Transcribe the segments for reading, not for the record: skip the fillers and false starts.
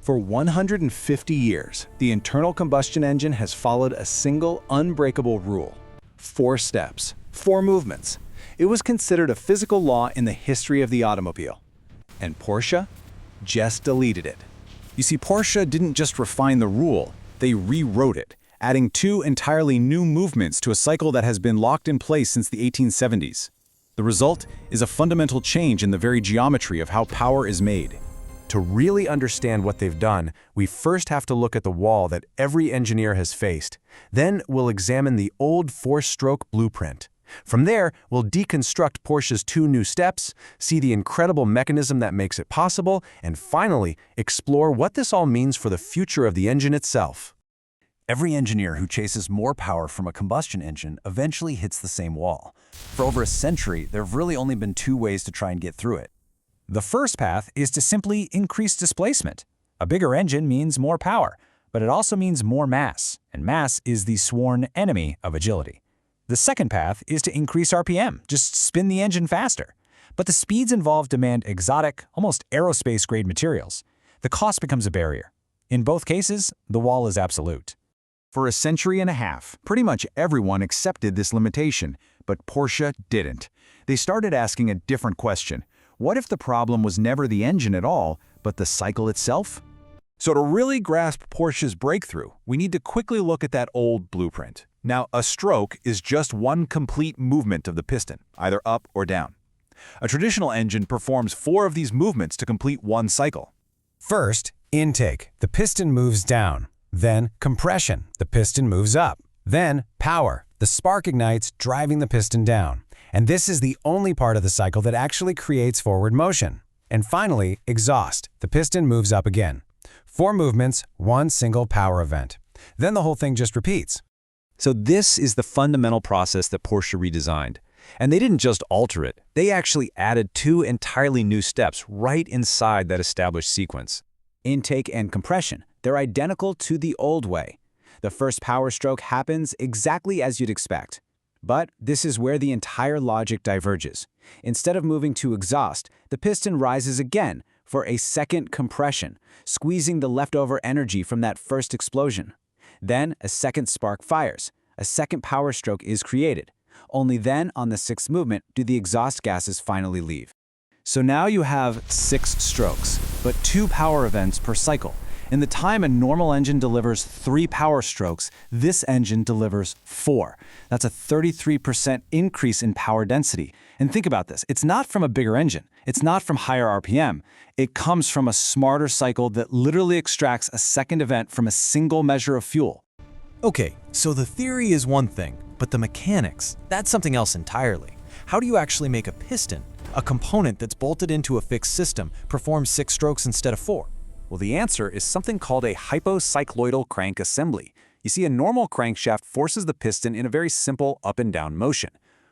For 150 years, the internal combustion engine has followed a single, unbreakable rule. 4 steps, 4 movements. It was considered a physical law in the history of the automobile. And Porsche just deleted it. You see, Porsche didn't just refine the rule, they rewrote it, adding 2 entirely new movements to a cycle that has been locked in place since the 1870s. The result is a fundamental change in the very geometry of how power is made. To really understand what they've done, we first have to look at the wall that every engineer has faced. Then we'll examine the old 4-stroke blueprint. From there, we'll deconstruct Porsche's 2 new steps, see the incredible mechanism that makes it possible, and finally, explore what this all means for the future of the engine itself. Every engineer who chases more power from a combustion engine eventually hits the same wall. For over a century, there have really only been 2 ways to try and get through it. The first path is to simply increase displacement. A bigger engine means more power, but it also means more mass, and mass is the sworn enemy of agility. The second path is to increase RPM, just spin the engine faster. But the speeds involved demand exotic, almost aerospace-grade materials. The cost becomes a barrier. In both cases, the wall is absolute. For a century and a half, pretty much everyone accepted this limitation, but Porsche didn't. They started asking a different question. What if the problem was never the engine at all, but the cycle itself? So to really grasp Porsche's breakthrough, we need to quickly look at that old blueprint. Now, a stroke is just one complete movement of the piston, either up or down. A traditional engine performs 4 of these movements to complete one cycle. First, intake. The piston moves down. Then, compression. The piston moves up. Then, power. The spark ignites, driving the piston down. And this is the only part of the cycle that actually creates forward motion. And finally, exhaust. The piston moves up again. 4 movements, 1 single power event. Then the whole thing just repeats. So this is the fundamental process that Porsche redesigned. And they didn't just alter it, they actually added 2 entirely new steps right inside that established sequence. Intake and compression, they're identical to the old way. The first power stroke happens exactly as you'd expect. But this is where the entire logic diverges. Instead of moving to exhaust, the piston rises again for a second compression, squeezing the leftover energy from that first explosion. Then a second spark fires. A second power stroke is created. Only then, on the 6th movement, do the exhaust gases finally leave. So now you have 6 strokes, but 2 power events per cycle. In the time a normal engine delivers 3 power strokes, this engine delivers 4. That's a 33% increase in power density. And think about this, it's not from a bigger engine. It's not from higher RPM. It comes from a smarter cycle that literally extracts a second event from a single measure of fuel. Okay, so the theory is one thing, but the mechanics, that's something else entirely. How do you actually make a piston, a component that's bolted into a fixed system, perform 6 strokes instead of 4? Well, the answer is something called a hypocycloidal crank assembly. You see, a normal crankshaft forces the piston in a very simple up and down motion.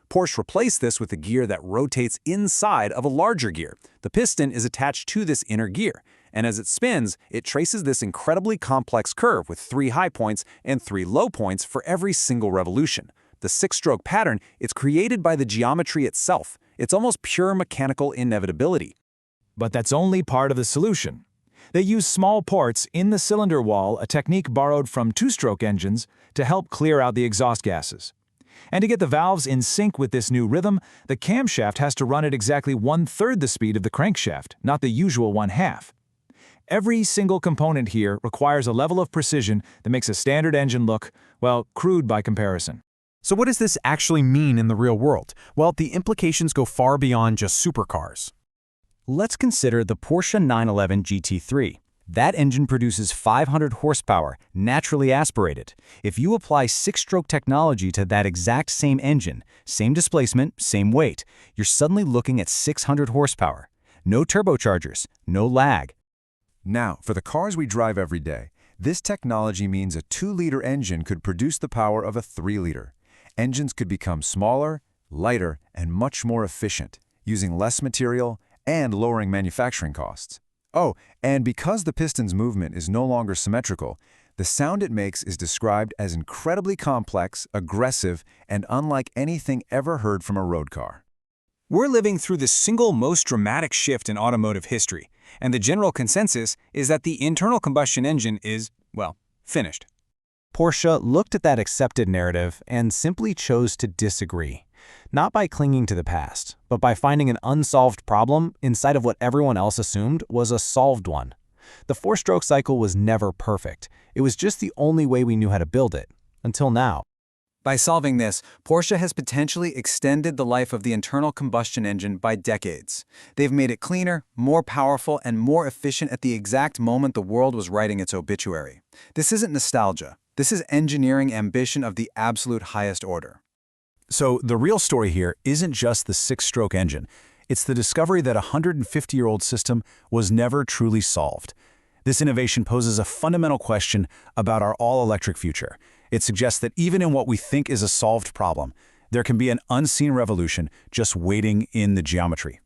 Porsche replaced this with a gear that rotates inside of a larger gear. The piston is attached to this inner gear, and as it spins, it traces this incredibly complex curve with 3 high points and 3 low points for every single revolution. The 6-stroke pattern is created by the geometry itself. It's almost pure mechanical inevitability. But that's only part of the solution. They use small ports in the cylinder wall, a technique borrowed from 2-stroke engines, to help clear out the exhaust gases. And to get the valves in sync with this new rhythm, the camshaft has to run at exactly 1/3 the speed of the crankshaft, not the usual 1/2. Every single component here requires a level of precision that makes a standard engine look, well, crude by comparison. So what does this actually mean in the real world? Well, the implications go far beyond just supercars. Let's consider the Porsche 911 GT3. That engine produces 500 horsepower, naturally aspirated. If you apply 6-stroke technology to that exact same engine, same displacement, same weight, you're suddenly looking at 600 horsepower. No turbochargers, no lag. Now, for the cars we drive every day, this technology means a 2-liter engine could produce the power of a 3-liter. Engines could become smaller, lighter, and much more efficient, using less material and lowering manufacturing costs. Oh, and because the piston's movement is no longer symmetrical, the sound it makes is described as incredibly complex, aggressive, and unlike anything ever heard from a road car. We're living through the single most dramatic shift in automotive history, and the general consensus is that the internal combustion engine is, well, finished. Porsche looked at that accepted narrative and simply chose to disagree. Not by clinging to the past, but by finding an unsolved problem inside of what everyone else assumed was a solved one. The four-stroke cycle was never perfect. It was just the only way we knew how to build it, until now. By solving this, Porsche has potentially extended the life of the internal combustion engine by decades. They've made it cleaner, more powerful, and more efficient at the exact moment the world was writing its obituary. This isn't nostalgia. This is engineering ambition of the absolute highest order. So the real story here isn't just the six-stroke engine. It's the discovery that a 150-year-old system was never truly solved. This innovation poses a fundamental question about our all-electric future. It suggests that even in what we think is a solved problem, there can be an unseen revolution just waiting in the geometry.